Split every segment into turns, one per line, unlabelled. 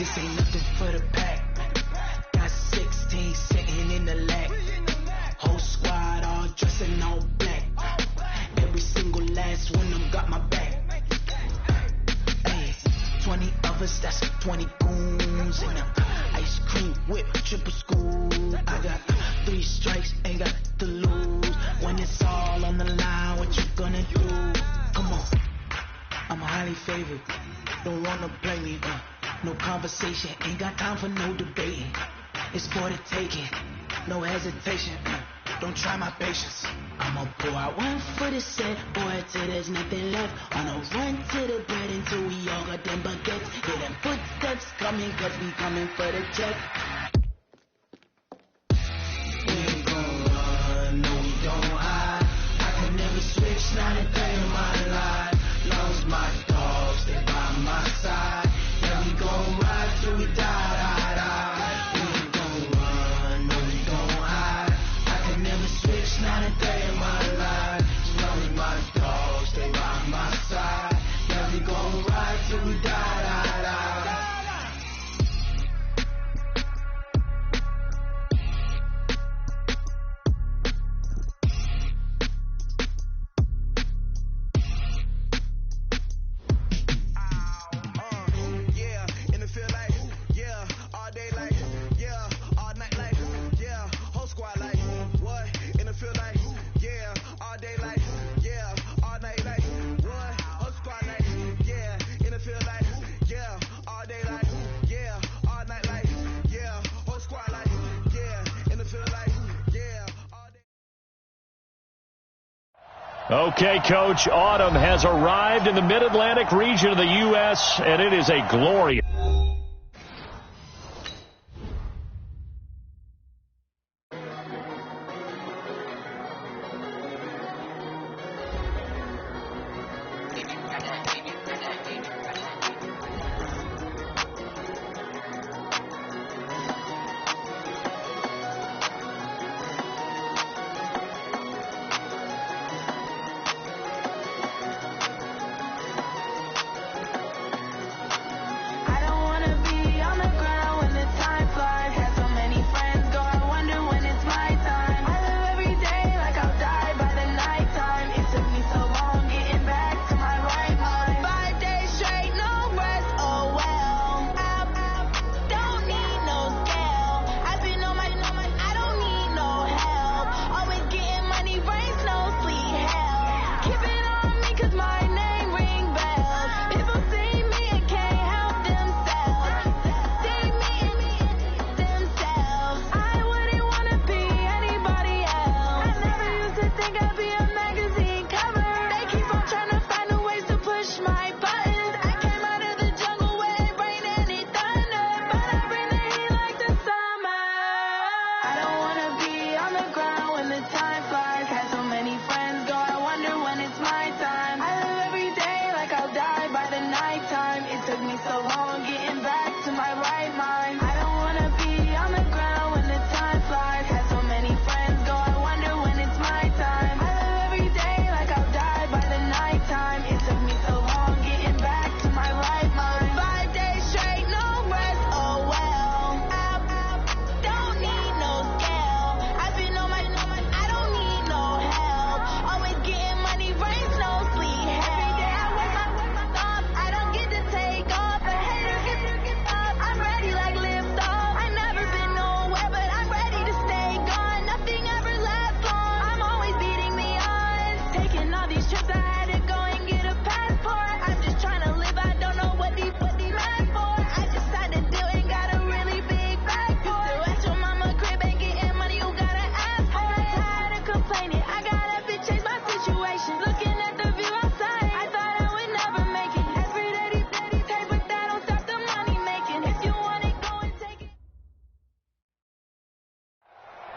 This ain't nothing for the pack. Got 16 sitting in the lap. Whole squad all dressed in all black. Every single last one of them got my back. Hey, 20 of us, that's 20 goons in them. Ice cream whip, triple school. I got 3 strikes, ain't got to lose. When it's all on the line, what you gonna do? Come on, I'm highly favored. Don't wanna play me, no conversation. Ain't got time for no debating. It's for the taking, no hesitation. Don't try my patience. I'ma pour out one for the set, boy, till there's nothing left. On a run to the bread until we all got them baguettes. Hear them footsteps coming, cause we coming for the check. We ain't gon' run, no we don't hide. I can never switch, not a day in my life. Long as my dogs stay by my side. Yeah, we gon' ride till we die. Not a day in my life, as long as my dogs stay by my side. Yeah, we gon' ride till we die. Yeah, in the field like, yeah, all day like, yeah, all night like, yeah, whole squad like, what? Feel like, yeah, all day like, yeah, all night like, what? Whole squad like, yeah, in the field like, yeah, all day like, yeah, all night like, yeah, whole squad like, yeah, in the field like, yeah, all day.
Okay, Coach, autumn has arrived in the Mid-Atlantic region of the U.S., and it is a glorious.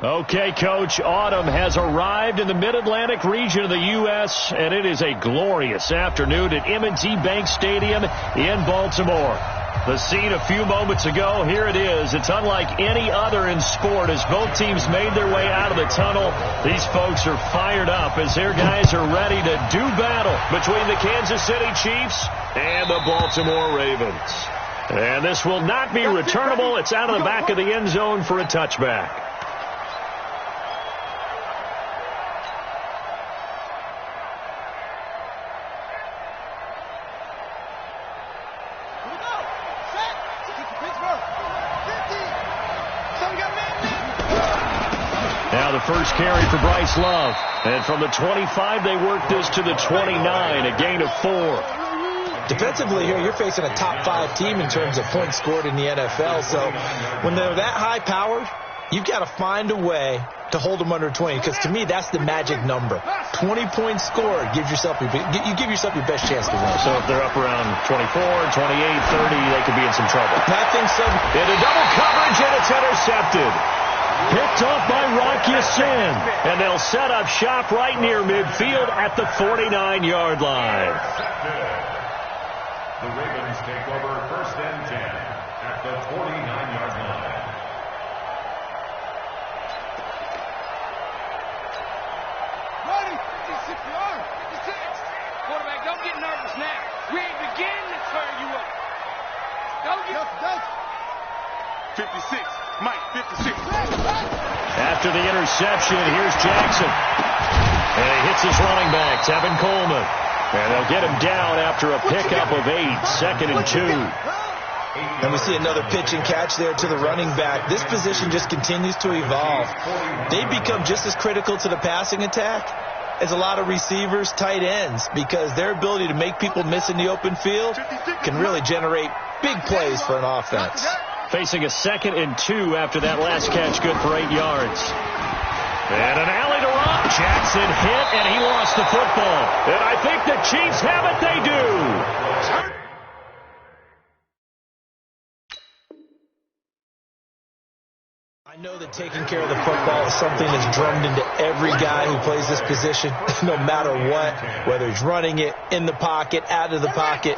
Okay, Coach, autumn has arrived in the Mid-Atlantic region of the U.S., and it is a glorious afternoon at M&T Bank Stadium in Baltimore. The scene a few moments ago, here it is. It's unlike any other in sport as both teams made their way out of the tunnel. These folks are fired up as their guys are ready to do battle between the Kansas City Chiefs and the Baltimore Ravens. And this will not be returnable. It's out of the back of the end zone for a touchback. Now the first carry for Bryce Love. And from the 25, they work this to the 29, a gain of 4.
Defensively here, you're facing a top 5 team in terms of points scored in the NFL. So when they're that high-powered, you've got to find a way to hold them under 20. Because to me, that's the magic number. 20 points scored gives yourself you give yourself your best chance to win.
So if they're up around 24, 28, 30, they could be in some trouble.
I think so.
Into double coverage, and it's intercepted. Picked off by Rock Ya-Sin. And they'll set up shop right near midfield at the 49-yard line.
The Ravens take over 1st and 10 at the 49-yard line.
Ready? 56-yard. 56. Quarterback, don't get nervous now. We ain't beginning to turn you up. Don't get... 56. Mike, 56.
After the interception, here's Jackson. And he hits his running back, Tevin Coleman. And they'll get him down after a pickup of 8, 2nd and 2.
And we see another pitch and catch there to the running back. This position just continues to evolve. They become just as critical to the passing attack as a lot of receivers, tight ends, because their ability to make people miss in the open field can really generate big plays for an offense.
Facing a 2nd and 2 after that last catch, good for 8 yards. And an alley to Rock. Jackson hit, and he lost the football. And I think the Chiefs have it. They do.
I know that taking care of the football is something that's drummed into every guy who plays this position, no matter what, whether he's running it, in the pocket, out of the pocket.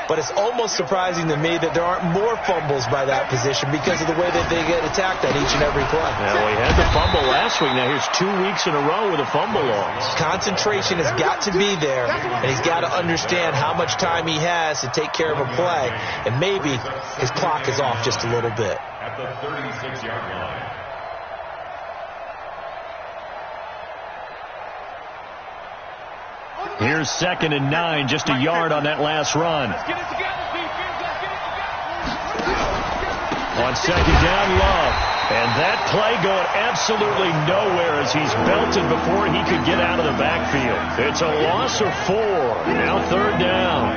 But it's almost surprising to me that there aren't more fumbles by that position because of the way that they get attacked on each and every play.
Well, he had the fumble last week. Now here's 2 weeks in a row with a fumble loss.
Concentration has got to be there, and he's got to understand how much time he has to take care of a play. And maybe his clock is off just a little bit.
At the 36-yard line.
Here's 2nd and 9, just a yard on that last run. On 2nd down, Love. And that play going absolutely nowhere as he's belted before he could get out of the backfield. It's a loss of 4. Now 3rd down.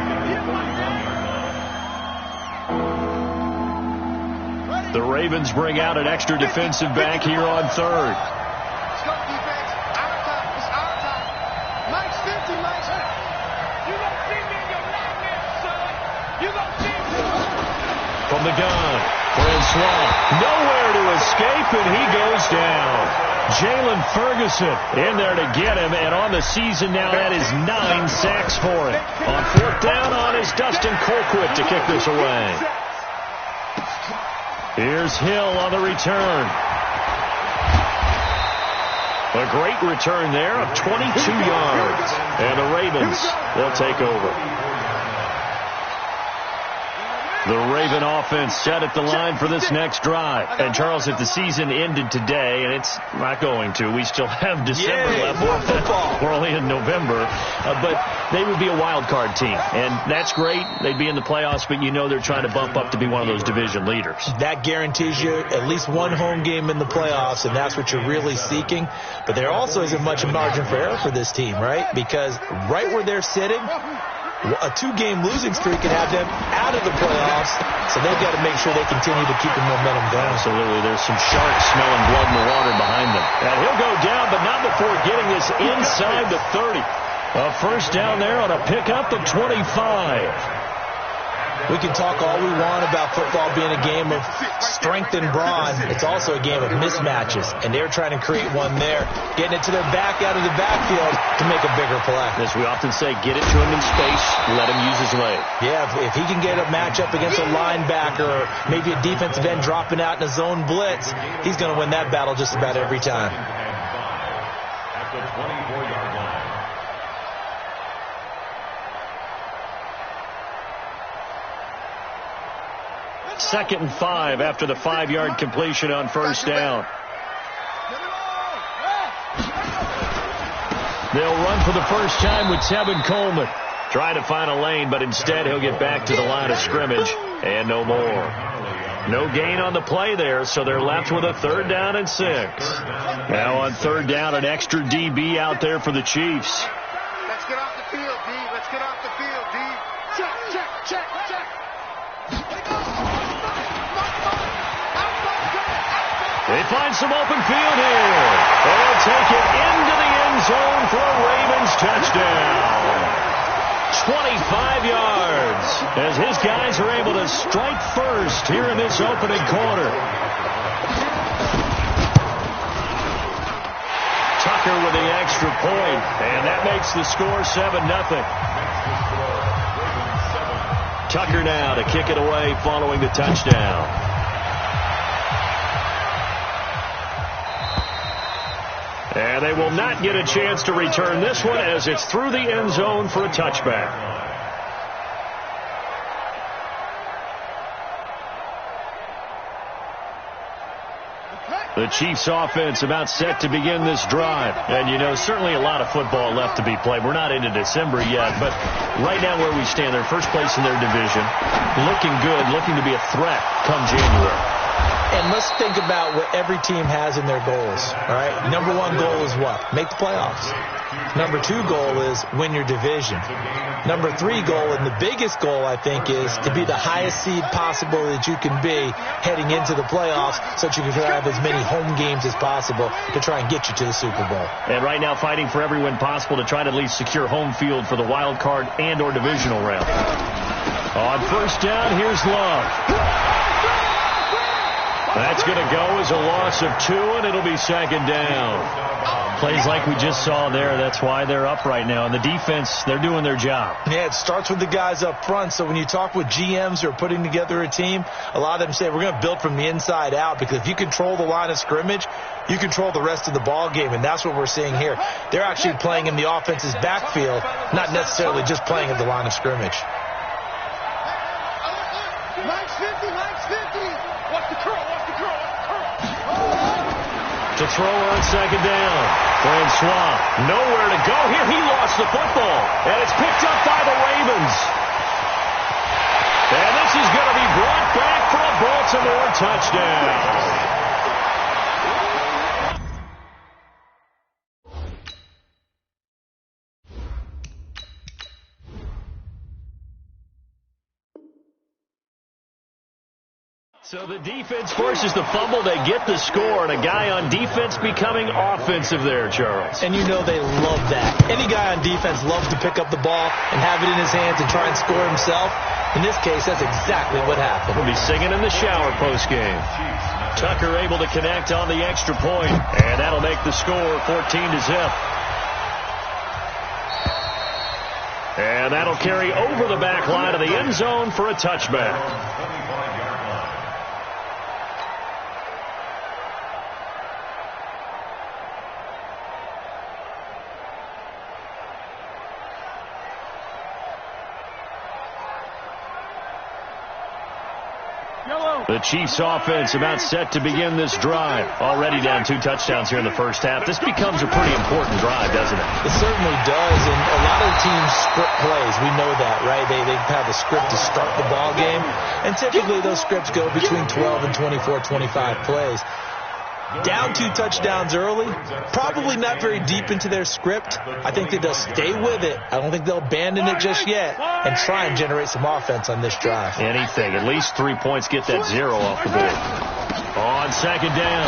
The Ravens bring out an extra defensive back here on 3rd. From the gun, Francois, nowhere to escape, and he goes down. Jalen Ferguson in there to get him, and on the season now, that is 9 sacks for him. On 4th down on is Dustin Colquitt to kick this away. Here's Hill on the return. A great return there of 22 yards, and the Ravens will take over. The Raven offense set at the line for this next drive. And, Charles, if the season ended today, and it's not going to, we still have December left.
More football.
We're only in November. But they would be a wild card team. And that's great. They'd be in the playoffs, but you know they're trying to bump up to be one of those division leaders.
That guarantees you at least one home game in the playoffs, and that's what you're really seeking. But there also isn't much margin for error for this team, right? Because right where they're sitting, a 2-game losing streak can have them out of the playoffs, so they've got to make sure they continue to keep the momentum going.
Absolutely. There's some sharks smelling blood in the water behind them. And he'll go down, but not before getting this inside the 30. A 1st down there on a pickup of 25.
We can talk all we want about football being a game of strength and brawn. It's also a game of mismatches, and they're trying to create one there, getting it to their back out of the backfield to make a bigger play.
As we often say, get it to him in space, let him use his leg.
Yeah, if he can get a matchup against a linebacker or maybe a defensive end dropping out in a zone blitz, he's going to win that battle just about every time.
At the 24-yard line.
2nd and 5 after the 5-yard completion on first down. They'll run for the first time with Tevin Coleman. Trying to find a lane, but instead he'll get back to the line of scrimmage and no more. No gain on the play there, so they're left with a 3rd down and 6. Now on 3rd down, an extra DB out there for the Chiefs.
Let's get off the field, D. Let's get off the field, D. Check, check, check, check.
They find some open field here. They'll take it into the end zone for a Ravens touchdown. 25 yards as his guys are able to strike first here in this opening quarter. Tucker with the extra point, and that makes the score 7-0. Tucker now to kick it away following the touchdown. And they will not get a chance to return this one as it's through the end zone for a touchback. The Chiefs offense about set to begin this drive. And, you know, certainly a lot of football left to be played. We're not into December yet, but right now where we stand, they're first place in their division. Looking good, looking to be a threat come January.
And let's think about what every team has in their goals, all right? Number 1 goal is what? Make the playoffs. Number 2 goal is win your division. Number 3 goal, and the biggest goal, I think, is to be the highest seed possible that you can be heading into the playoffs so that you can have as many home games as possible to try and get you to the Super Bowl.
And right now fighting for every win possible to try to at least secure home field for the wild card and or divisional round. On first down, here's Love. That's going to go as a loss of 2, and it'll be 2nd down. Plays like we just saw there. That's why they're up right now. And the defense, they're doing their job.
Yeah, it starts with the guys up front. So when you talk with GMs who are putting together a team, a lot of them say we're going to build from the inside out, because if you control the line of scrimmage, you control the rest of the ball game, and that's what we're seeing here. They're actually playing in the offense's backfield, not necessarily just playing at the line of scrimmage.
Mike's 50, Mike's 50. What's the curl? What's the curl?
To throw on 2nd down. Francois, nowhere to go here. He lost the football, and it's picked up by the Ravens. And this is going to be brought back for a Baltimore touchdown. So the defense forces the fumble. They get the score, and a guy on defense becoming offensive there, Charles.
And you know they love that. Any guy on defense loves to pick up the ball and have it in his hands and try and score himself. In this case, that's exactly what happened.
We'll be singing in the shower postgame. Tucker able to connect on the extra point, and that'll make the score 14-0. And that'll carry over the back line of the end zone for a touchback. The Chiefs offense about set to begin this drive. Already down 2 touchdowns here in the first half. This becomes a pretty important drive, doesn't it?
It certainly does, and a lot of teams script plays. We know that, right? They have a script to start the ball game, and typically those scripts go between 12 and 24, 25 plays. Down 2 touchdowns early, probably not very deep into their script. I think they'll stay with it. I don't think they'll abandon it just yet and try and generate some offense on this drive.
Anything. At least 3 points, get that 0 off the board. On 2nd down,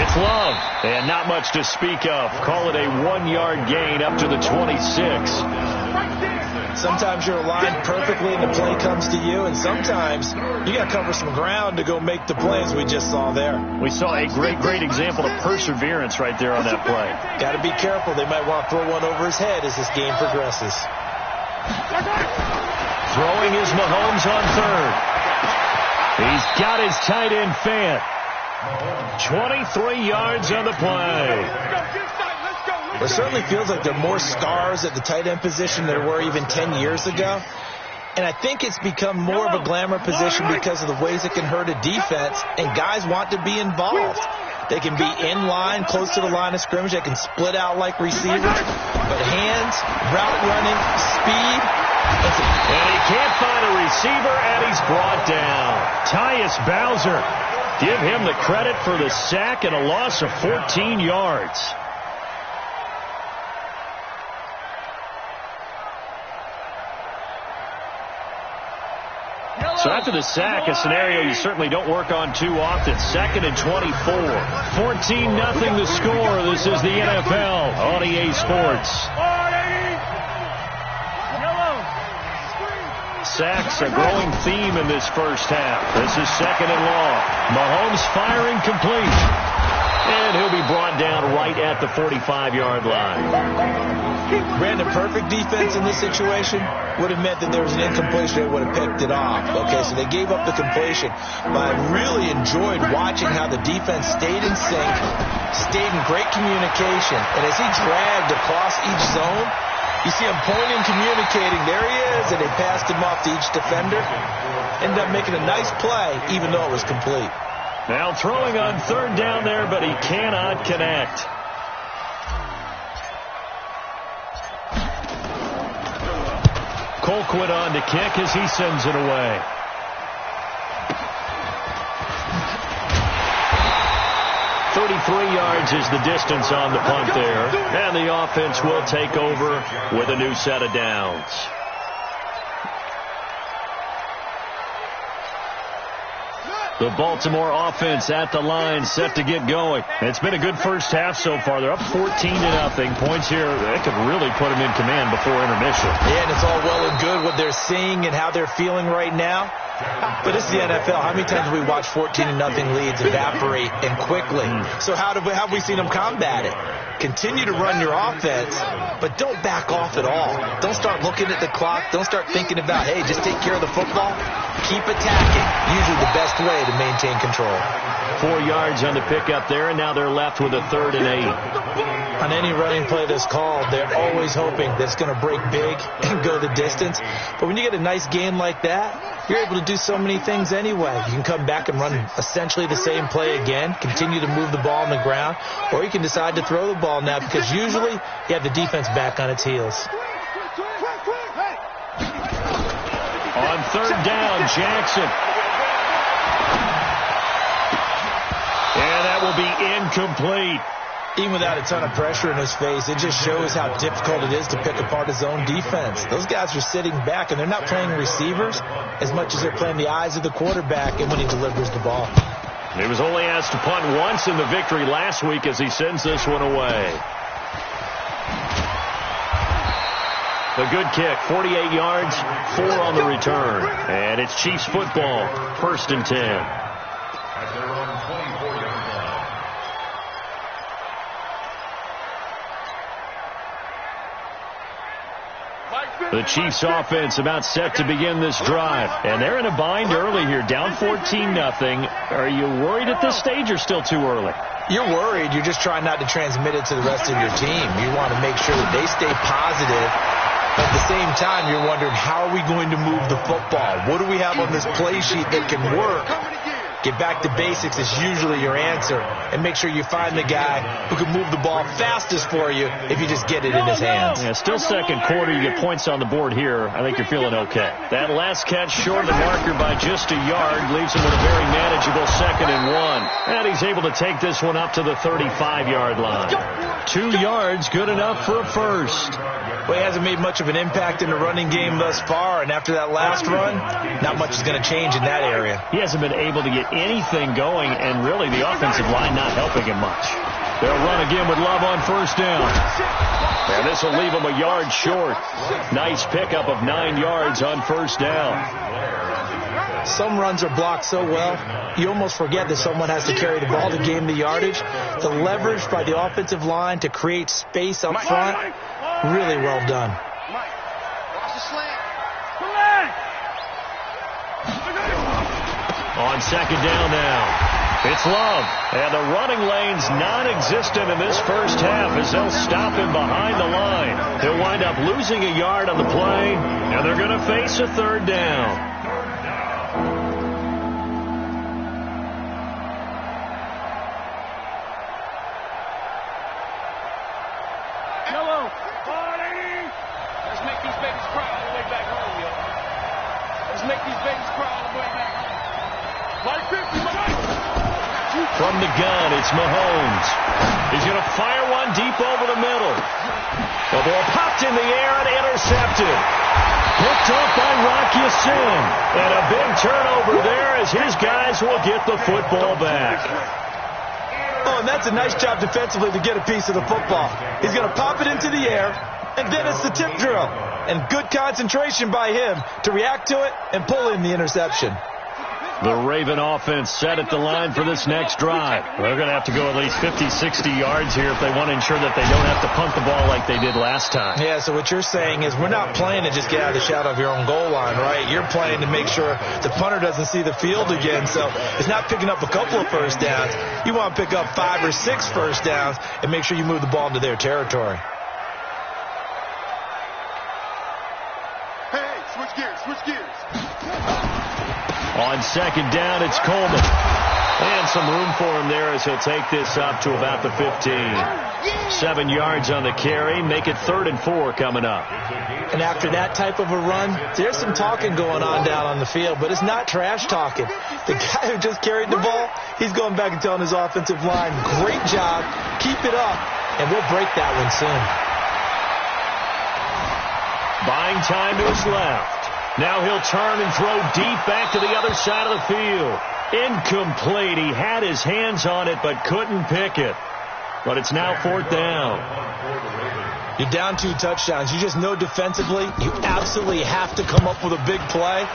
it's Love. And not much to speak of. Call it a 1-yard gain up to the 26.
Sometimes you're aligned perfectly and the play comes to you, and sometimes you got to cover some ground to go make the plays we just saw there.
We saw a great example of perseverance right there on that play.
Got to be careful. They might want to throw one over his head as this game progresses.
Throwing is Mahomes on 3rd. He's got his tight end Fant. 23 yards on the play.
It certainly feels like there are more stars at the tight end position than there were even 10 years ago. And I think it's become more of a glamour position because of the ways it can hurt a defense, and guys want to be involved. They can be in line, close to the line of scrimmage. They can split out like receivers. But hands, route running, speed.
And he can't find a receiver, and he's brought down. Tyus Bowser. Give him the credit for the sack and a loss of 14 yards. So after the sack, a scenario you certainly don't work on too often. 2nd and 24. 14-0 the score. This is the NFL on EA Sports. Sacks a growing theme in this first half. This is 2nd and long. Mahomes firing complete. And he'll be brought down right at the 45-yard line.
Brandon, perfect defense in this situation would have meant that there was an incompletion. They would have picked it off. Okay, so they gave up the completion. But I really enjoyed watching how the defense stayed in sync, stayed in great communication. And as he dragged across each zone, you see him pointing, communicating. There he is, and they passed him off to each defender. Ended up making a nice play, even though it was complete.
Now throwing on 3rd down there, but he cannot connect. Colquitt on to kick as he sends it away. .33 yards is the distance on the punt there. And the offense will take over with a new set of downs. The Baltimore offense at the line, set to get going. It's been a good first half so far. They're up 14-0. Points here, that could really put them in command before intermission.
Yeah, and it's all well and good what they're seeing and how they're feeling right now. But it's the NFL. How many times have we watched 14-0 leads evaporate and quickly? So how have we seen them combat it? Continue to run your offense, but don't back off at all. Don't start looking at the clock. Don't start thinking about, hey, just take care of the football. Keep attacking. Usually the best way to maintain control.
4 yards on the pickup there, and now they're left with a 3rd and 8.
On any running play that's called, they're always hoping that it's going to break big and go the distance. But when you get a nice game like that, you're able to do so many things anyway. You can come back and run essentially the same play again, continue to move the ball on the ground, or you can decide to throw the ball now because usually you have the defense back on its heels.
On 3rd down, Jackson. And that will be incomplete.
Even without a ton of pressure in his face, it just shows how difficult it is to pick apart his own defense. Those guys are sitting back, and they're not playing receivers as much as they're playing the eyes of the quarterback and when he delivers the ball.
He was only asked to punt once in the victory last week as he sends this one away. A good kick, 48 yards, 4 on the return. And it's Chiefs football, 1st and 10. The Chiefs offense about set to begin this drive. And they're in a bind early here, down 14-0. Are you worried at this stage or still too early?
You're worried. You're just trying not to transmit it to the rest of your team. You want to make sure that they stay positive. But at the same time, you're wondering, how are we going to move the football? What do we have on this play sheet that can work? Get back to basics is usually your answer. And make sure you find the guy who can move the ball fastest for you if you just get it in his hands.
Yeah, still 2nd quarter. You get points on the board here. I think you're feeling okay. That last catch short of the marker by just a yard leaves him with a very manageable 2nd and 1. And he's able to take this one up to the 35-yard line. 2 yards, good enough for a first.
Well, he hasn't made much of an impact in the running game thus far, and after that last run, not much is going to change in that area.
He hasn't been able to get anything going, and really the offensive line not helping him much. They'll run again with Love on 1st down. And this will leave him a yard short. Nice pickup of 9 yards on 1st down.
Some runs are blocked so well, you almost forget that someone has to carry the ball to gain the yardage. The leverage by the offensive line to create space up front, really well done.
On 2nd down now. It's Love, and the running lane's non-existent in this first half as they'll stop him behind the line. He'll wind up losing a yard on the play, and they're going to face a third down.
Let's make these babies cry all the way back home, yo. Let's make these babies cry all the way back home. Like 50,
From the gun, it's Mahomes. He's going to fire one deep over the middle. The ball popped in the air and intercepted. Picked up by Rocky Sin. And a big turnover there as his guys will get the football back.
Oh, and that's a nice job defensively to get a piece of the football. He's going to pop it into the air, and then it's the tip drill. And good concentration by him to react to it and pull in the interception.
The Raven offense set at the line for this next drive. They're going to have to go at least 50, 60 yards here if they want to ensure that they don't have to punt the ball like they did last time.
Yeah, so what you're saying is we're not playing to just get out of the shadow of your own goal line, right? You're playing to make sure the punter doesn't see the field again. So it's not picking up a couple of first downs. You want to pick up 5 or 6 first downs and make sure you move the ball into their territory.
Hey, switch gears, switch gears.
On second down, it's Coleman. And some room for him there as he'll take this up to about the 15. 7 yards on the carry. Make it 3rd and 4 coming up.
And after that type of a run, there's some talking going on down on the field, but it's not trash talking. The guy who just carried the ball, he's going back and telling his offensive line, great job, keep it up, and we'll break that one soon.
Buying time to his left. Now he'll turn and throw deep back to the other side of the field. Incomplete. He had his hands on it but couldn't pick it. But it's now 4th down.
You're down 2 touchdowns. You just know defensively you absolutely have to come up with a big play.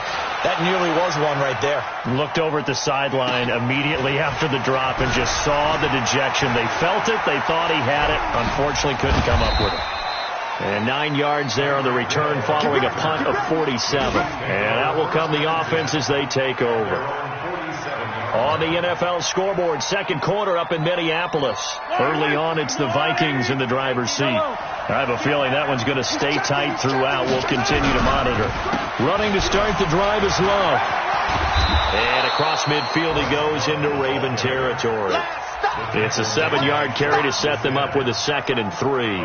That nearly was one right there.
Looked over at the sideline immediately after the drop and just saw the dejection. They felt it. They thought he had it. Unfortunately couldn't come up with it. And 9 yards there on the return following a punt of 47. And that will come the offense as they take over. On the NFL scoreboard, second quarter up in Minneapolis. Early on, it's the Vikings in the driver's seat. I have a feeling that one's going to stay tight throughout. We'll continue to monitor. Running to start the drive is Love. And across midfield he goes into Raven territory. It's a 7-yard carry to set them up with a 2nd and 3.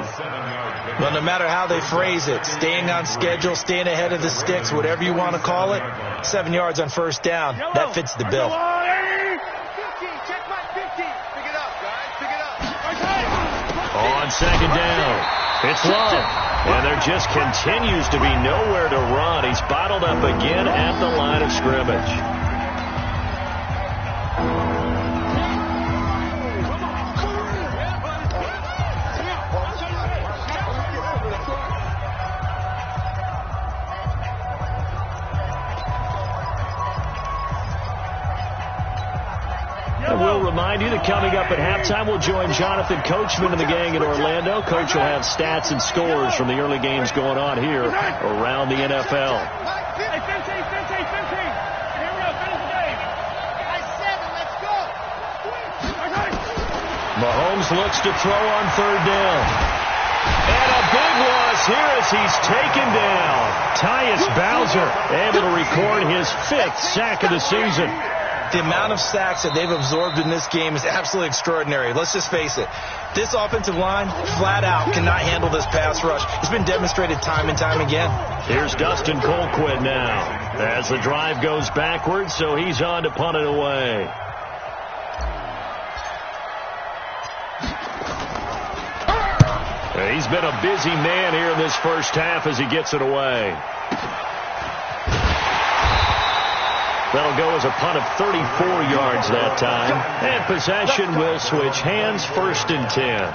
Well, no matter how they phrase it, staying on schedule, staying ahead of the sticks, whatever you want to call it, 7 yards on first down, that fits the bill.
15, check my 15. Pick it up, guys, pick it up.
On second down, it's Love. And there just continues to be nowhere to run. He's bottled up again at the line of scrimmage. We'll remind you that coming up at halftime, we'll join Jonathan Coachman and the gang in Orlando. Coach will have stats and scores from the early games going on here around the NFL.
Hey, 15. Here we go, finish the game. Guys, 7, let's go.
Mahomes looks to throw on 3rd down. And a big loss here as he's taken down. Tyus Bowser able to record his 5th sack of the season.
The amount of sacks that they've absorbed in this game is absolutely extraordinary. Let's just face it. This offensive line, flat out, cannot handle this pass rush. It's been demonstrated time and time again.
Here's Dustin Colquitt now as the drive goes backwards, so he's on to punt it away. He's been a busy man here in this first half as he gets it away. That'll go as a punt of 34 yards that time. And possession will switch hands, 1st and 10.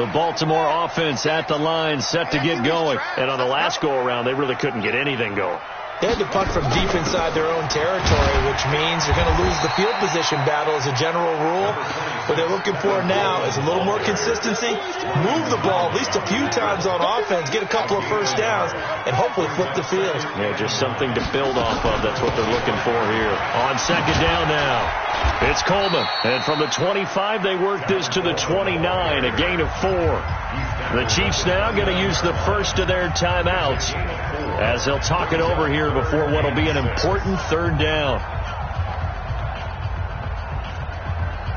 The Baltimore offense at the line set to get going. And on the last go-around, they really couldn't get anything going.
They had to punt from deep inside their own territory, which means you're going to lose the field position battle as a general rule. What they're looking for now is a little more consistency, move the ball at least a few times on offense, get a couple of first downs, and hopefully flip the field.
Yeah, just something to build off of. That's what they're looking for here. On second down now, it's Coleman. And from the 25, they work this to the 29, a gain of 4. The Chiefs now going to use the first of their timeouts as they'll talk it over here before what will be an important third down.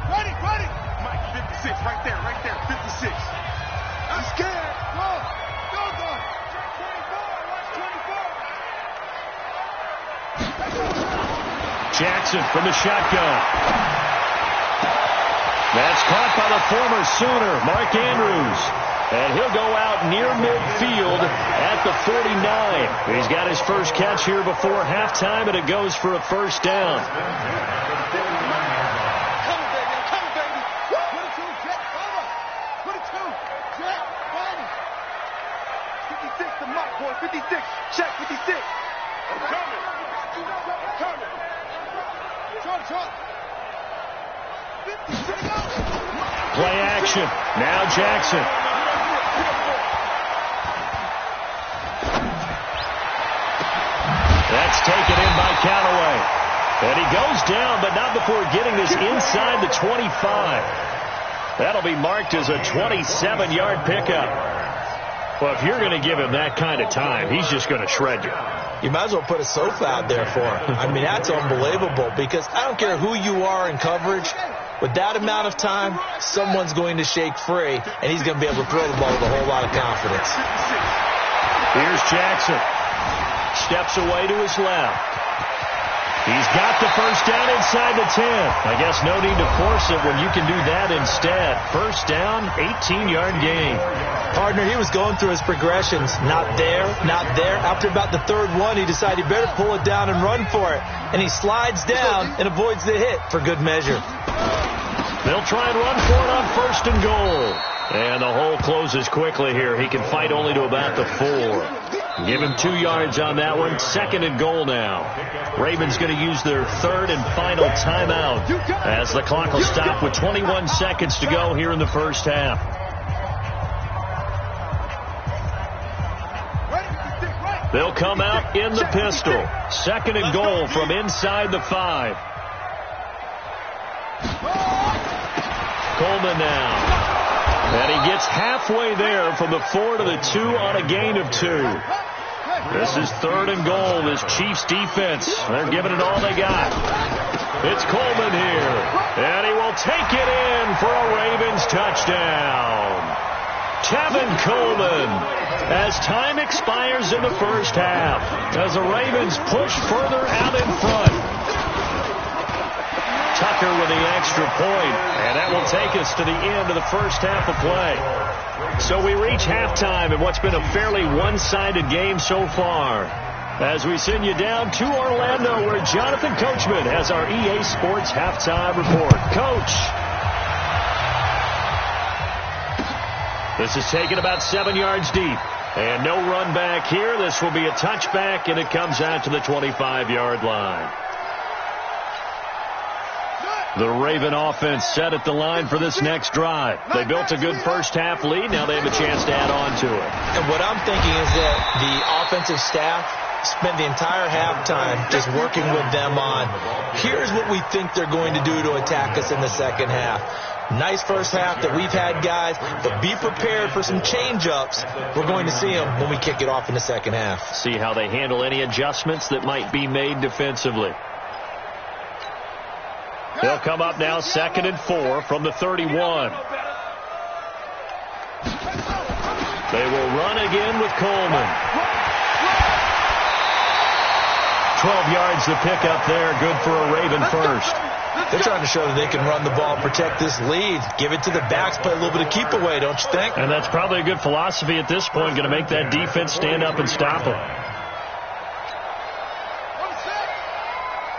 Ready. Mike, 56, right there, 56. I'm scared. Go. 24.
Jackson from the shotgun. That's caught by the former Sooner, Mark Andrews. And he'll go out near midfield at the 49. He's got his first catch here before halftime, and it goes for a first down.
Come on, baby. 22, Jet, over. 22, Jet, over. 56 to Mike, boy. 56. Check, 56. I'm coming. Short. 56.
Play action. Now Jackson. That's taken in by Callaway. And he goes down, but not before getting this inside the 25. That'll be marked as a 27-yard pickup. Well, if you're going to give him that kind of time, he's just going to shred you.
You might as well put a sofa out there for him. I mean, that's unbelievable because I don't care who you are in coverage. With that amount of time, someone's going to shake free, and he's going to be able to throw the ball with a whole lot of confidence.
Here's Jackson. Steps away to his left. He's got the first down inside the 10. I guess no need to force it when you can do that instead. First down, 18-yard gain.
Partner, he was going through his progressions. Not there. After about the third one, he decided he better pull it down and run for it. And he slides down and avoids the hit for good measure.
They'll try and run for it on first and goal. And the hole closes quickly here. He can fight only to about the 4. Give him 2 yards on that one. Second and goal now. Ravens going to use their third and final timeout as the clock will stop with 21 seconds to go here in the first half. They'll come out in the pistol. Second and goal from inside the 5. Coleman now. And he gets halfway there from the 4 to the 2 on a gain of 2. This is third and goal. This Chiefs defense, they're giving it all they got. It's Coleman here. And he will take it in for a Ravens touchdown. Tevin Coleman, as time expires in the first half, as the Ravens push further out in front. Tucker with the extra point, and that will take us to the end of the first half of play. So we reach halftime in what's been a fairly one-sided game so far. As we send you down to Orlando, where Jonathan Coachman has our EA Sports halftime report. Coach. This is taken about 7 yards deep. And no run back here. This will be a touchback, and it comes out to the 25-yard line. The Raven offense set at the line for this next drive. They built a good first half lead. Now they have a chance to add on to it.
And what I'm thinking is that the offensive staff spent the entire halftime just working with them on, here's what we think they're going to do to attack us in the second half. Nice first half that we've had, guys, but be prepared for some change-ups. We're going to see them when we kick it off in the second half.
See how they handle any adjustments that might be made defensively. They'll come up now second and 4 from the 31. They will run again with Coleman. 12 yards to pick up there. Good for a Raven first.
They're trying to show that they can run the ball, protect this lead. Give it to the backs, play a little bit of keep away, don't you think?
And that's probably a good philosophy at this point. Going to make that defense stand up and stop them.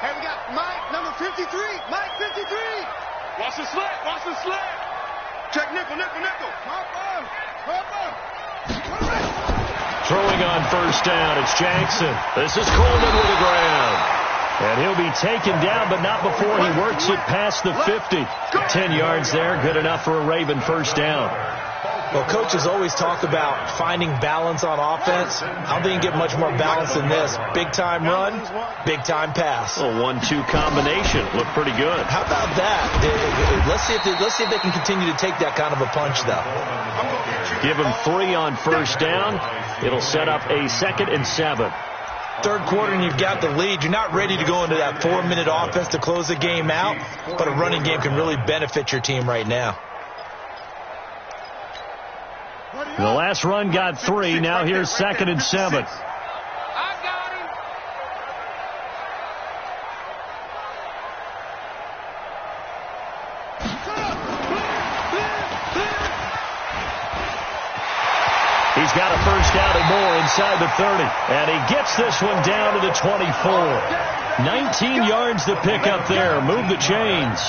Hey, we got Mike, number 53. Mike, 53. Watch the slant. Check nickel.
Throwing on first down, it's Jackson. This is Coleman with the ground. And he'll be taken down, but not before he works it past the 50. 10 yards there, good enough for a Raven first down.
Well, coaches always talk about finding balance on offense. I don't think you can get much more balance than this. Big-time run, big-time pass.
A 1-2 combination. Looked pretty good.
How about that? Let's see if they can continue to take that kind of a punch, though.
Give him 3 on first down. It'll set up a 2nd and 7.
Third quarter and you've got the lead. You're not ready to go into that 4-minute offense to close the game out, but a running game can really benefit your team right now.
The last run got 3. Now here's 2nd and 7. He's got a first down and more inside the 30. And he gets this one down to the 24. 19 yards to pick up there. Move the chains.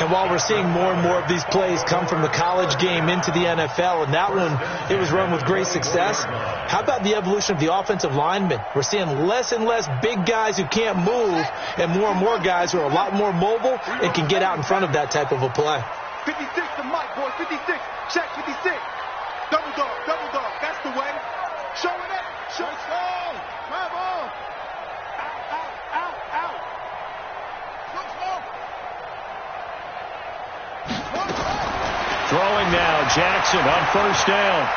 And while we're seeing more and more of these plays come from the college game into the NFL, and that one, it was run with great success, how about the evolution of the offensive linemen? We're seeing less and less big guys who can't move and more guys who are a lot more mobile and can get out in front of that type of a play.
56 to Mike, boy, 56. Check 56. Double dog, that's the way. Show it up, show it up. Grab on. Out.
Throwing now, Jackson on first down.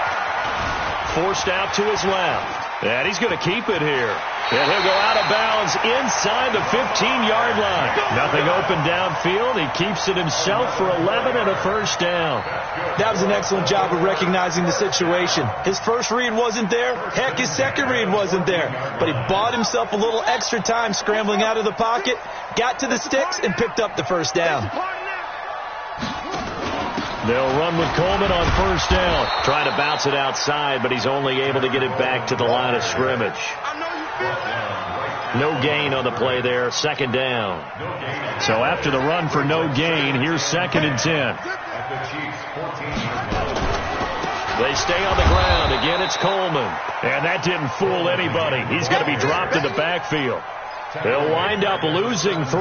Forced out to his left. And he's going to keep it here. And he'll go out of bounds inside the 15-yard line. Nothing open downfield. He keeps it himself for 11 and a first down.
That was an excellent job of recognizing the situation. His first read wasn't there. Heck, his second read wasn't there. But he bought himself a little extra time scrambling out of the pocket, got to the sticks, and picked up the first down.
They'll run with Coleman on first down. Trying to bounce it outside, but he's only able to get it back to the line of scrimmage. No gain on the play there, 2nd down. So after the run for no gain, here's 2nd and 10. They stay on the ground. Again, it's Coleman. And that didn't fool anybody. He's going to be dropped in the backfield. They'll wind up losing 3.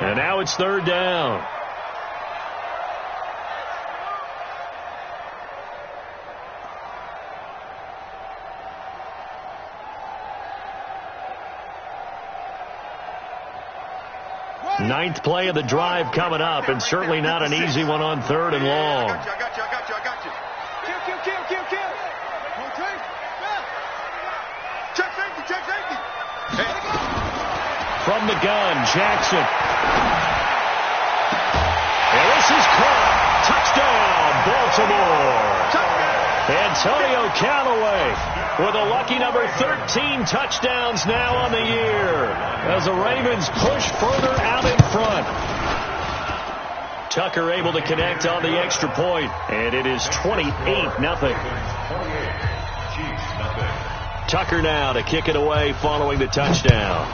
And now it's 3rd down. Ninth play of the drive coming up, and certainly not an easy one on 3rd and long.
I got you. Kill. Check safety. Hey.
From the gun, Jackson. And this is caught. Touchdown, Baltimore. Antonio Callaway with a lucky number 13 touchdowns now on the year as the Ravens push further out in front. Tucker able to connect on the extra point, and it is 28-0. Tucker now to kick it away following the touchdown.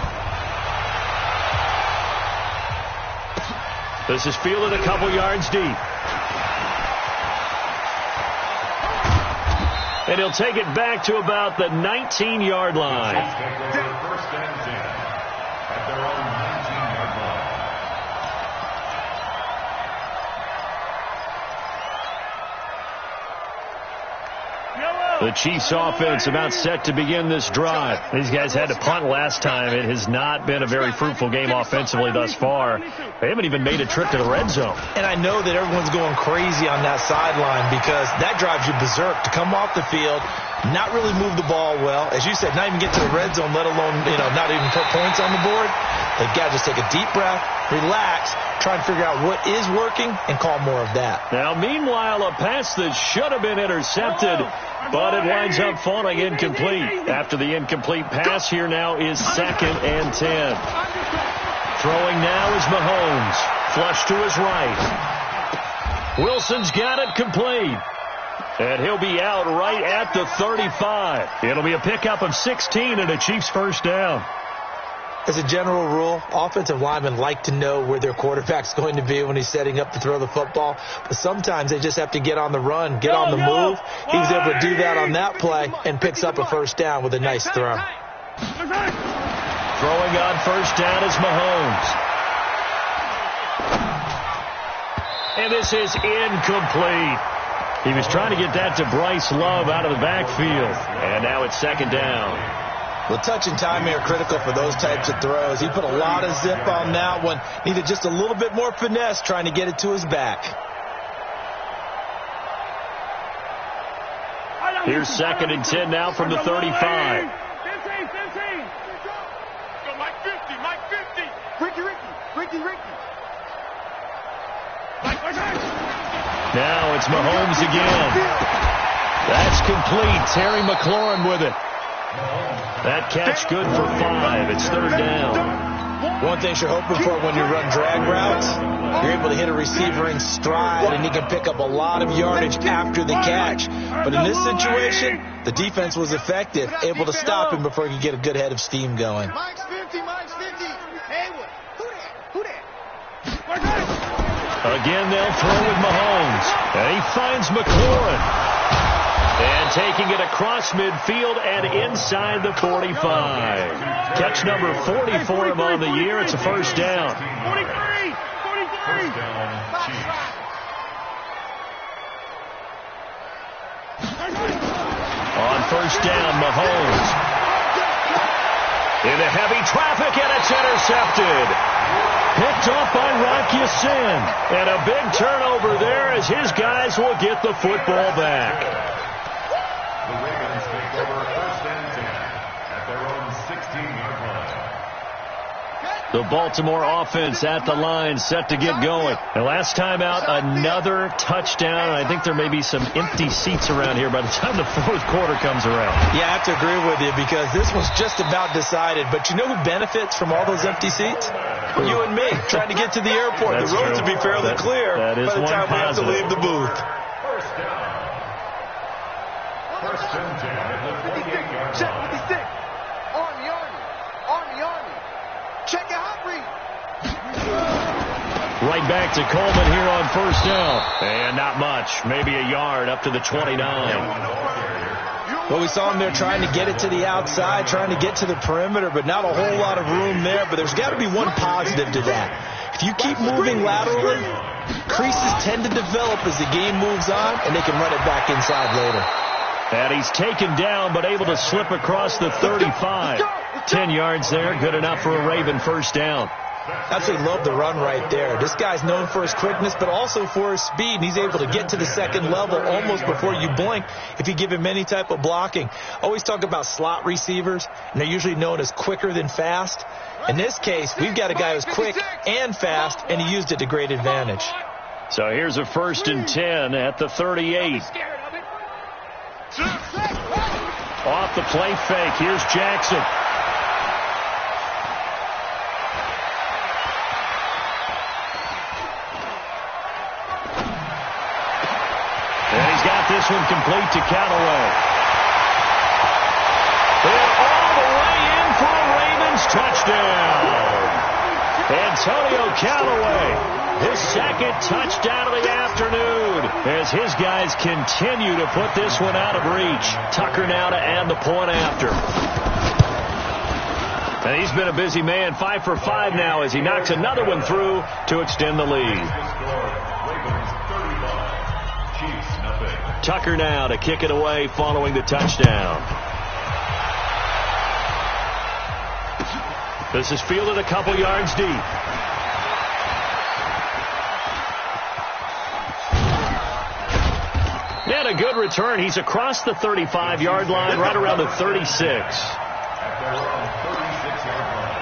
This is fielded a couple yards deep. And he'll take it back to about the 19-yard line.
First and 10 at their own 19-yard line.
The Chiefs offense about set to begin this drive. These guys had to punt last time. It has not been a very fruitful game offensively thus far. They haven't even made a trip to the red zone.
And I know that everyone's going crazy on that sideline because that drives you berserk to come off the field, not really move the ball well. As you said, not even get to the red zone, let alone, not even put points on the board. They've got to just take a deep breath, relax, try and figure out what is working, and call more of that.
Now, meanwhile, a pass that should have been intercepted, but it winds up falling incomplete. After the incomplete pass, here now is 2nd and 10. Throwing now is Mahomes. Flush to his right. Wilson's got it complete. And he'll be out right at the 35. It'll be a pickup of 16 and a Chiefs first down.
As a general rule, offensive linemen like to know where their quarterback's going to be when he's setting up to throw the football. But sometimes they just have to get on the run, get on the move. He was able to do that on that play and picks up a first down with a nice throw.
Throwing on first down is Mahomes. And this is incomplete. He was trying to get that to Bryce Love out of the backfield. And now it's second down.
Well, touch and timing are critical for those types of throws. He put a lot of zip on that one. Needed just a little bit more finesse trying to get it to his back.
Here's second and 10 now from the 35.
15. Go Mike 50, Mike 50. Ricky.
Now it's Mahomes again. That's complete. Terry McLaurin with it. That catch good for 5. It's third down.
One thing you're hoping for when you run drag routes, you're able to hit a receiver in stride, and he can pick up a lot of yardage after the catch. But in this situation, the defense was effective, able to stop him before he could get a good head of steam going.
Mike's 50. Haywood. Who that?
Again, they'll throw with Mahomes. And he finds McLaurin. And taking it across midfield and inside the 45. Catch number 40 for him on the year. It's a first down.
43.
First down, Chiefs.
On first down, Mahomes. Into heavy traffic, and it's intercepted. Picked off by Rocky Sin. And a big turnover there as his guys will get the football back.
The Ravens take over first and 10 at their own 16-yard line.
The Baltimore offense at the line, set to get going. And last time out, another touchdown. I think there may be some empty seats around here by the time the fourth quarter comes around.
Yeah, I have to agree with you because this was just about decided. But you know who benefits from all those empty seats? You and me, trying to get to the airport.
That's
the roads
true.
will be fairly clear
that is
by the
one
time we have to
positive.
leave the booth.
First down. First and 10 at the 48-yard
Check
line.
56. Army. Check your hot read.
Right back to Coleman here on first down. And not much. Maybe a yard up to the 29.
Well, we saw him there trying to get it to the outside, trying to get to the perimeter, but not a whole lot of room there. But there's got to be one positive to that. If you keep moving laterally, creases tend to develop as the game moves on, and they can run it back inside later.
And he's taken down, but able to slip across the 35. 10 yards there, good enough for a Raven first down.
Absolutely love the run right there. This guy's known for his quickness, but also for his speed. And he's able to get to the second level almost before you blink if you give him any type of blocking. Always talk about slot receivers, and they're usually known as quicker than fast. In this case, we've got a guy who's quick and fast, and he used it to great advantage.
So here's a first and 10 at the 38. Off the play fake, here's Jackson. This one complete to Callaway. And all the way in for a Ravens touchdown. Antonio Callaway, his second touchdown of the afternoon as his guys continue to put this one out of reach. Tucker now to add the point after. And he's been a busy man, 5 for 5 now as he knocks another one through to extend the lead. Tucker now to kick it away following the touchdown. This is fielded a couple yards deep. And a good return. He's across the 35-yard line, right around the 36.
At their own 36-yard line.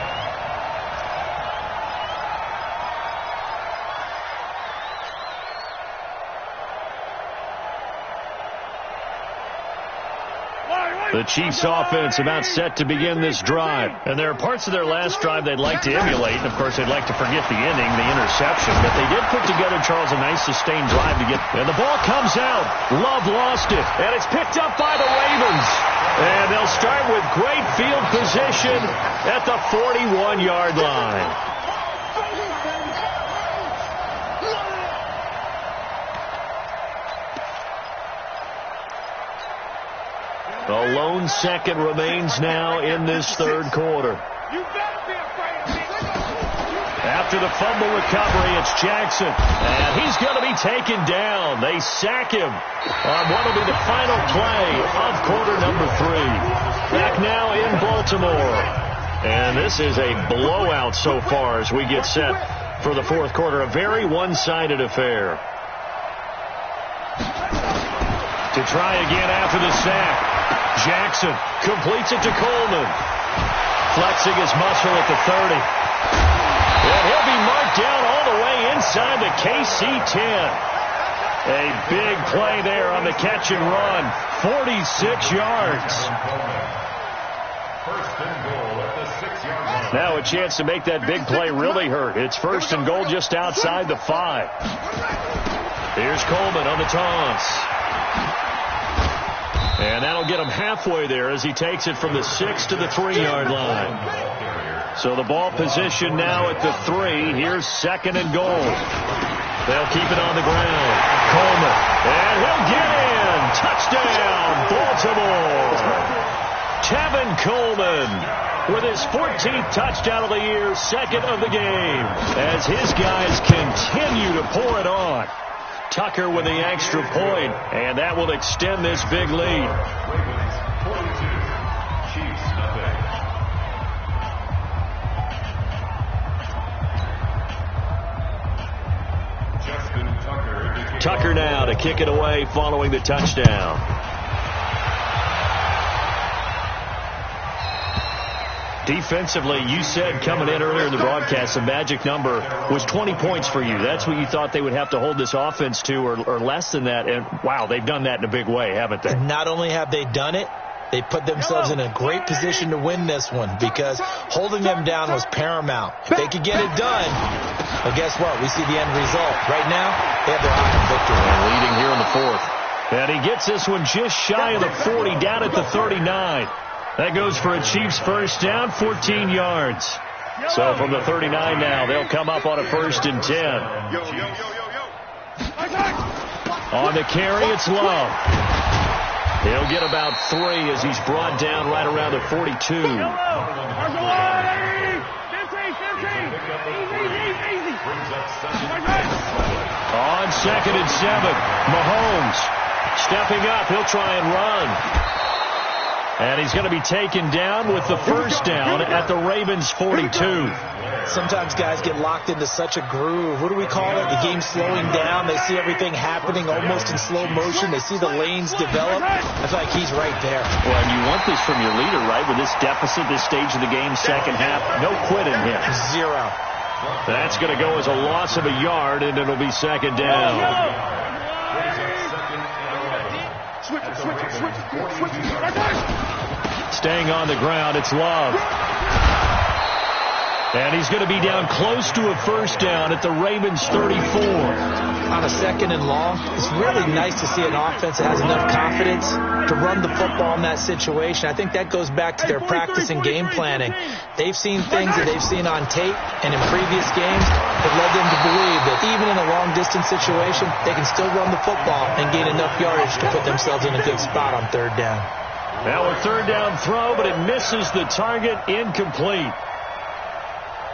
Why?
The Chiefs offense about set to begin this drive. And there are parts of their last drive they'd like to emulate. And, of course, they'd like to forget the inning, the interception. But they did put together, Charles, a nice sustained drive to get. And the ball comes out. Love lost it. And it's picked up by the Ravens. And they'll start with great field position at the 41-yard line. A lone second remains now in this third quarter. After the fumble recovery, it's Jackson. And he's going to be taken down. They sack him on what will be the final play of quarter number 3. Back now in Baltimore. And this is a blowout so far as we get set for the fourth quarter. A very one-sided affair. To try again after the sack. Jackson completes it to Coleman. Flexing his muscle at the 30. And he'll be marked down all the way inside the KC-10. A big play there on the catch and run. 46 yards.
First and goal at the 6-yard line.
Now a chance to make that big play really hurt. It's first and goal just outside the 5. Here's Coleman on the toss. And that'll get him halfway there as he takes it from the 6 to the 3-yard line. So the ball position now at the 3. Here's second and goal. They'll keep it on the ground. Coleman. And he'll get in. Touchdown, Baltimore. Tevin Coleman with his 14th touchdown of the year, second of the game, as his guys continue to pour it on. Tucker with the extra point, and that will extend this big lead.
Ravens 42, Chiefs nothing. Justin Tucker.
Tucker now to kick it away following the touchdown. Defensively, you said coming in earlier in the broadcast, the magic number was 20 points for you. That's what you thought they would have to hold this offense to, or less than that. And, wow, they've done that in a big way, haven't they?
Not only have they done it, they put themselves in a great position to win this one because holding them down was paramount. If they could get it done, well, guess what? We see the end result. Right now, they have their eye on victory.
And leading here in the fourth. And he gets this one just shy of the 40, down at the 39. That goes for a Chiefs first down, 14 yards. So from the 39 now, they'll come up on a first and 10. On the carry, it's Love. He'll get about 3 as he's brought down right around the 42. On second and 7, Mahomes stepping up. He'll try and run. And he's going to be taken down with the first down at the Ravens 42.
Sometimes guys get locked into such a groove. What do we call it? The game's slowing down. They see everything happening almost in slow motion. They see the lanes develop. I feel like he's right there.
Well, and you want this from your leader, right? With this deficit, this stage of the game, second half, no quit in him.
0.
That's going to go as a loss of a yard, and it'll be second down. Staying on the ground, it's Love. And he's going to be down close to a first down at the Ravens 34.
On a second and long, it's really nice to see an offense that has enough confidence to run the football in that situation. I think that goes back to their practice and game planning. They've seen things that they've seen on tape and in previous games that led them to believe that even in a long-distance situation, they can still run the football and gain enough yardage to put themselves in a good spot on third down.
Now a third down throw, but it misses the target, incomplete.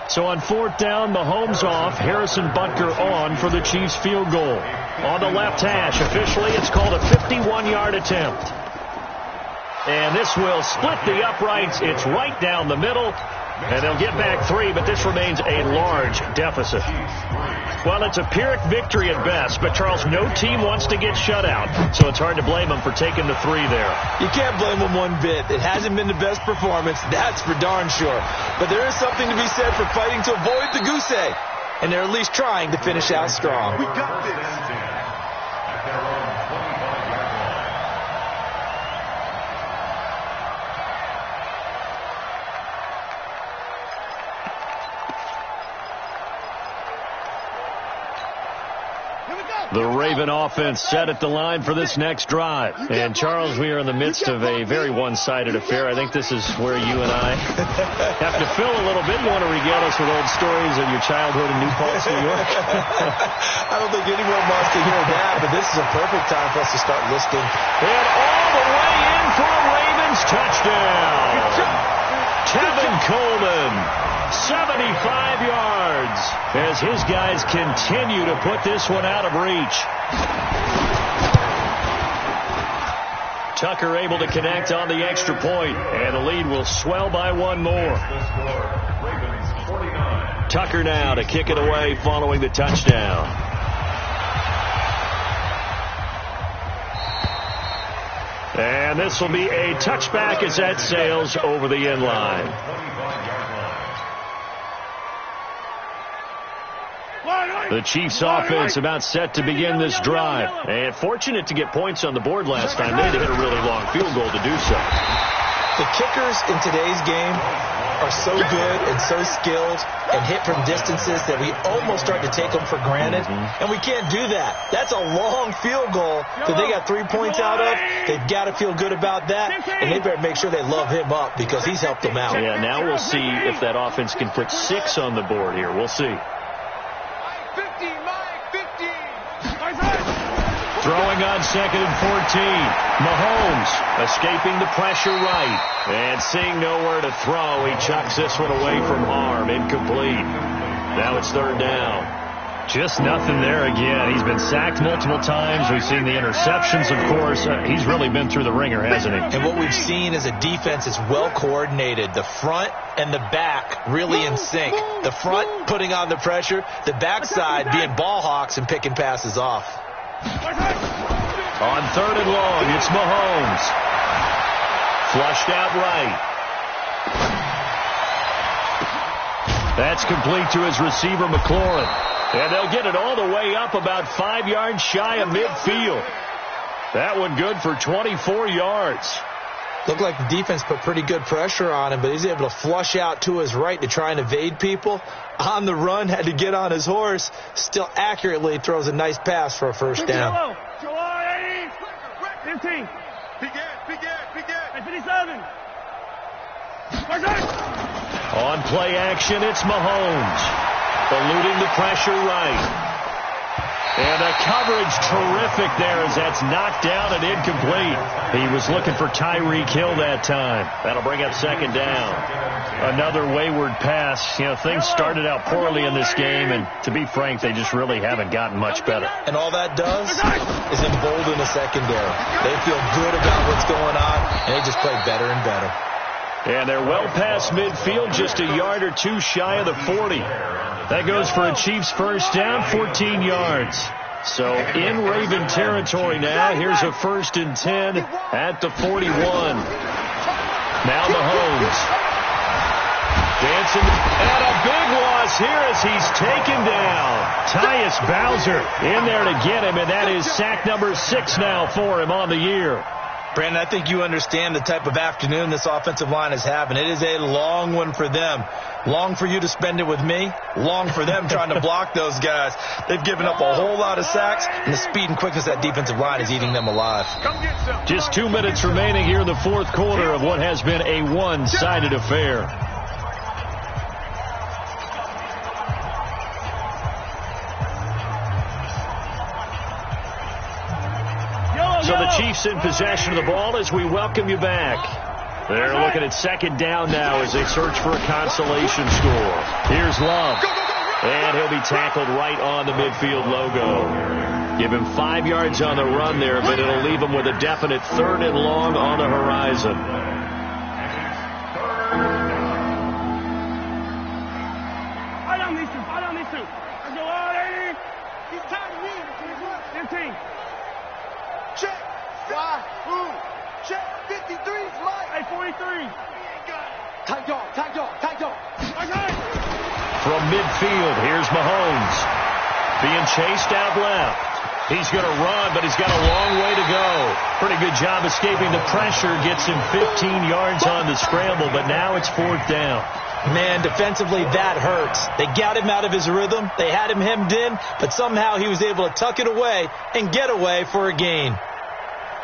So on fourth down, Mahomes off, Harrison Butker on for the Chiefs field goal. On the left hash, officially it's called a 51-yard attempt. And this will split the uprights. It's right down the middle. And they'll get back 3, but this remains a large deficit. Well, it's a Pyrrhic victory at best, but Charles, no team wants to get shut out, so it's hard to blame them for taking the 3 there.
You can't blame them one bit. It hasn't been the best performance, that's for darn sure. But there is something to be said for fighting to avoid the goose egg, and they're at least trying to finish out strong.
We got this.
The Raven offense set at the line for this next drive. And, Charles, we are in the midst of a very one-sided affair. I think this is where you and I have to fill a little bit. You want to regale us with old stories of your childhood in New Paltz, New York?
I don't think anyone wants to hear that, but this is a perfect time for us to start listing.
And all the way in for a Ravens touchdown. Tevin Coleman, 75 yards, as his guys continue to put this one out of reach. Tucker able to connect on the extra point, and the lead will swell by one more. Tucker now to kick it away following the touchdown. And this will be a touchback as that sails over the end line. The Chiefs offense about set to begin this drive. And fortunate to get points on the board last time. They had to hit a really long field goal to do so.
The kickers in today's game are so good and so skilled and hit from distances that we almost start to take them for granted. And we can't do that. That's a long field goal that they got 3 points out of. They've got to feel good about that, and they better make sure they love him up because he's helped them out.
Yeah, now we'll see if that offense can put 6 on the board here. We'll see. Throwing on 2nd and 14. Mahomes escaping the pressure right. And seeing nowhere to throw, he chucks this one away from harm. Incomplete. Now it's 3rd down. Just nothing there again. He's been sacked multiple times. We've seen the interceptions, of course. He's really been through the ringer, hasn't he?
And what we've seen is a defense is well coordinated. The front and the back really in sync. The front putting on the pressure. The backside being ball hawks and picking passes off.
On 3rd and long, it's Mahomes. Flushed out right. That's complete to his receiver, McLaurin. And they'll get it all the way up about 5 yards shy of midfield. That one good for 24 yards.
Looked like the defense put pretty good pressure on him, but he's able to flush out to his right to try and evade people. On the run, had to get on his horse. Still accurately throws a nice pass for a first down.
15. 57.
On play action, it's Mahomes. Eluding the pressure right. And the coverage terrific there as that's knocked down and incomplete. He was looking for Tyreek Hill that time. That'll bring up 2nd down. Another wayward pass. You know, things started out poorly in this game, and to be frank, they just really haven't gotten much better.
And all that does is embolden the secondary. They feel good about what's going on, and they just play better and better.
And they're well past midfield, just a yard or two shy of the 40. That goes for a Chiefs first down, 14 yards. So in Raven territory now. Here's a 1st and 10 at the 41. Now Mahomes. Dancing. And a big loss here as he's taken down. Tyus Bowser in there to get him, and that is sack number 6 now for him on the year.
Brandon, I think you understand the type of afternoon this offensive line is having. It is a long one for them. Long for you to spend it with me. Long for them trying to block those guys. They've given up a whole lot of sacks, and the speed and quickness of that defensive line is eating them alive.
Just 2 minutes remaining here in the 4th quarter of what has been a one-sided affair. So the Chiefs in possession of the ball as we welcome you back. They're looking at 2nd down now as they search for a consolation score. Here's Love. And he'll be tackled right on the midfield logo. Give him 5 yards on the run there, but it'll leave him with a definite 3rd and long on the horizon.
I don't need to. Let's go, 80. He's tired of me. 15. Check. Why? Who? Check. 53 is mine. Hey, 43. Tight dog. Okay.
From midfield, here's Mahomes. Being chased out left. He's going to run, but he's got a long way to go. Pretty good job escaping the pressure. Gets him 15 yards on the scramble, but now it's 4th down.
Man, defensively, that hurts. They got him out of his rhythm. They had him hemmed in, but somehow he was able to tuck it away and get away for a gain.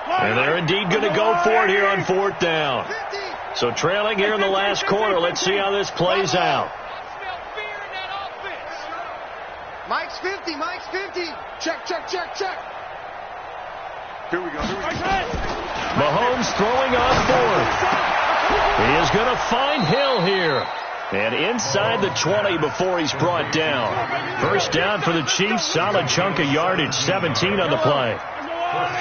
And they're indeed going to go for it here on 4th down. So trailing here in the last quarter. Let's see how this plays out.
Mike's 50. Mike's 50. Check, check, check, check. Here we go. Here we go.
Mahomes throwing on 4th. He is going to find Hill here. And inside the 20 before he's brought down. 1st down for the Chiefs. Solid chunk of yardage. 17 on the play.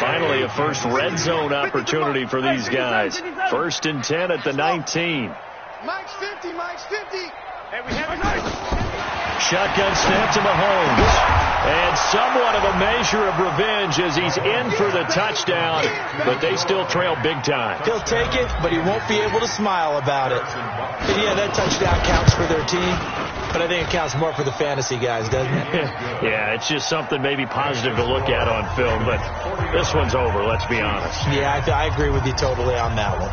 Finally, a first red zone opportunity for these guys. 1st and 10 at the 19.
Mike's 50. Mike's 50. Hey, we have a
Shotgun snap to Mahomes. And somewhat of a measure of revenge as he's in for the touchdown. But they still trail big time.
He'll take it, but he won't be able to smile about it. And yeah, that touchdown counts for their team. But I think it counts more for the fantasy guys, doesn't it?
Yeah, it's just something maybe positive to look at on film. But this one's over, let's be honest.
Yeah, I agree with you totally on that one.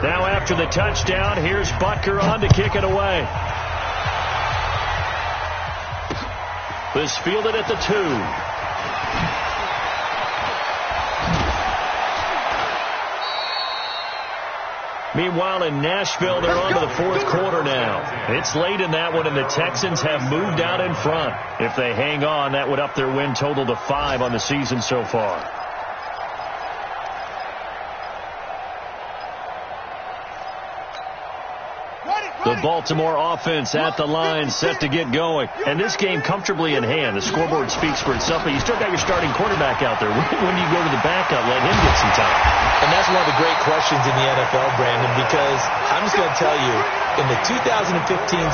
Now after the touchdown, here's Butker on to kick it away. This fielded at the 2. Meanwhile, in Nashville, they're on to the 4th quarter now. It's late in that one, and the Texans have moved out in front. If they hang on, that would up their win total to 5 on the season so far. The Baltimore offense at the line, set to get going. And this game comfortably in hand. The scoreboard speaks for itself, but you still got your starting quarterback out there. When do you go to the backup, let him get some time?
And that's one of the great questions in the NFL, Brandon, because I'm just going to tell you, in the 2015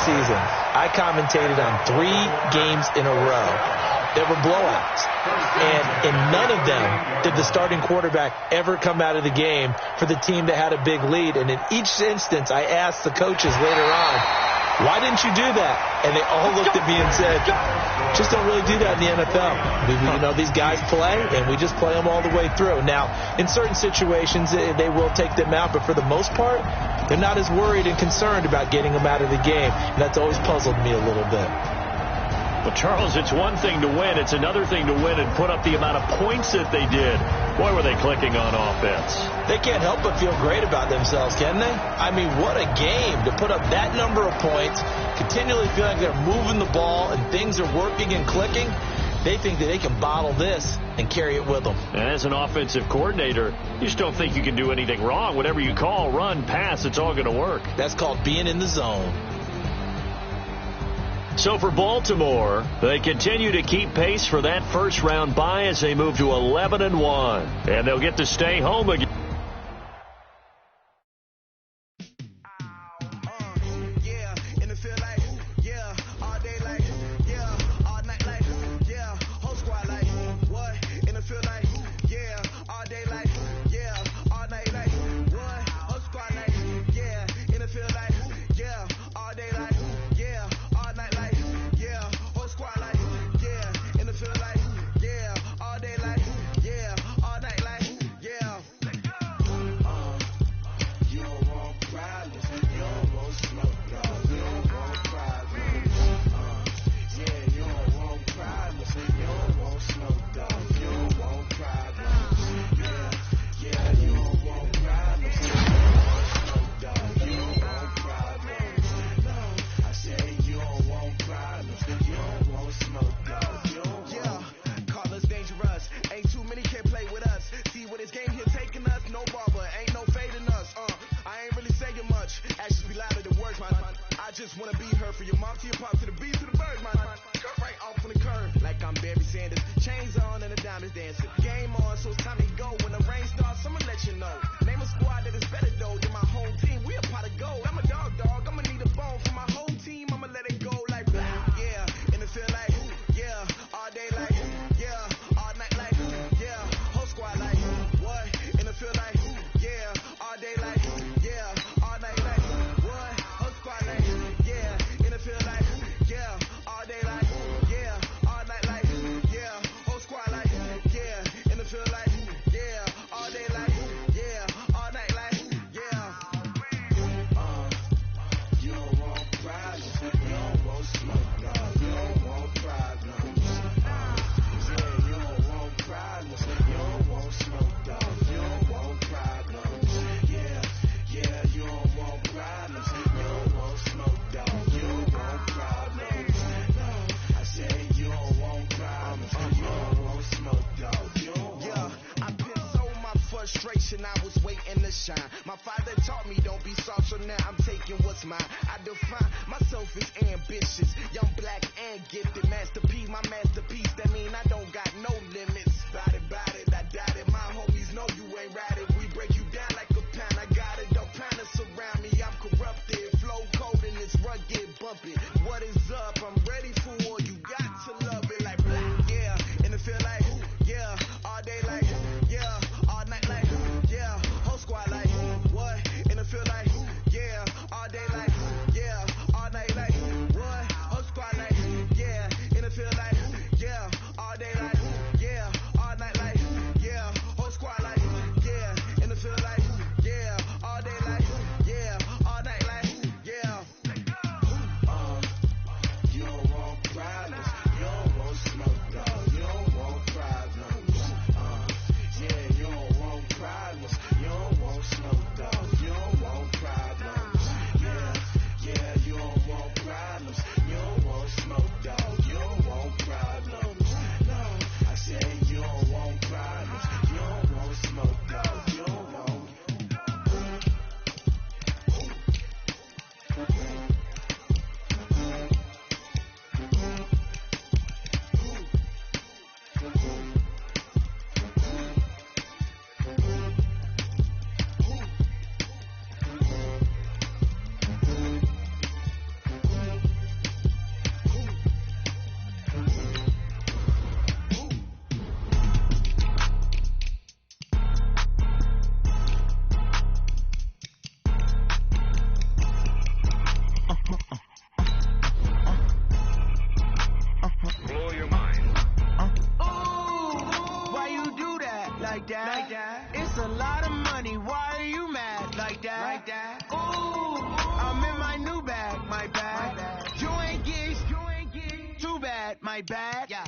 season, I commentated on 3 games in a row. There were blowouts. And in none of them did the starting quarterback ever come out of the game for the team that had a big lead. And in each instance, I asked the coaches later on, why didn't you do that? And they all looked at me and said, just don't really do that in the NFL. These guys play, and we just play them all the way through. Now, in certain situations, they will take them out, but for the most part, they're not as worried and concerned about getting them out of the game. And that's always puzzled me a little bit.
Well, Charles, it's one thing to win. It's another thing to win and put up the amount of points that they did. Boy, were they clicking on offense.
They can't help but feel great about themselves, can they? I mean, what a game to put up that number of points, continually feel like they're moving the ball and things are working and clicking. They think that they can bottle this and carry it with them.
And as an offensive coordinator, you just don't think you can do anything wrong. Whatever you call, run, pass, it's all going to work.
That's called being in the zone.
So for Baltimore, they continue to keep pace for that first-round bye as they move to 11-1. And they'll get to stay home again.
shine. My father taught me don't be soft, so now I'm taking what's mine. I define myself as ambitious, young, black, and gifted. Master P, my masterpiece. That mean I don't got no limits. Bout it, I doubt it. My homies know you ain't ratted. We break you down like a pound. I got it, don't pound us around me. I'm corrupted, flow cold and it's rugged, bumpy. What is up? I'm ready for war. You got to love it like black, yeah. And it feel like, yeah. All day like, yeah. All night like, yeah. Whole squad like, what? And it feel like, yeah. All day like, yeah. All night like, what? Whole squad like, yeah. And it feel like, yeah. All day like, yeah. All night like, yeah. Whole squad like, yeah. And it feel like, yeah. All day like, yeah. All night like, yeah. You don't want problems. You don't want smoke, dog. You don't want problems. Yeah, you don't want problems. You don't want smoke, dog. You don't want problems. Yeah, you don't want problems. You don't want smoke, dog. You don't want problems. No, I said you don't want problems. You don't want smoke, dog. You don't want.
Blow your mind.
Why you do that like that? It's a lot of money. Why are you mad like that? Ooh, I'm in my new bag, my bad. You ain't get too bad, my bad. Yeah.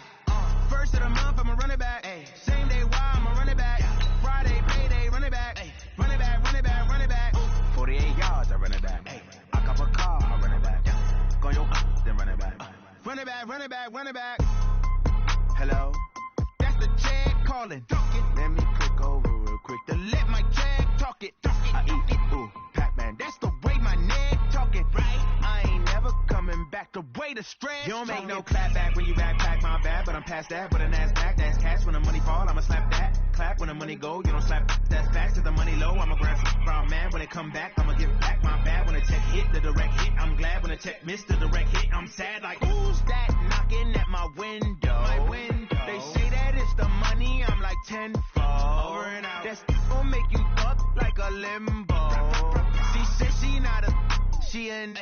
First of the month, I'ma run it back. Same day, why I'ma run it back. Friday, payday, run it back. Run it back, run it back, run it back. 48 yards, I run it back. I cop a car, I run it back. Go your then run it back. Run it back, run it back, run it back. Hello? That's the check calling. Let me click over real quick to let my check talk it. I eat it, ooh, Pac-Man. That's the way my neck talking, right? I ain't never coming back the way the stretch. You don't make no clap back when you backpack, my bad. But I'm past that, but an ass back, that's cash. When the money fall, I'ma slap that. Clap when the money go, you don't slap. That's facts, 'cause the money low, I'ma grab some brown man. When it come back, I'ma give back my bad. When the check hit, the direct hit, I'm glad. When the check missed the direct hit, I'm sad. Like, who's that knocking at my window? They say that it's the money, I'm like tenfold. Over and out. That's gon' make you fuck like a limbo. She said she not a, she an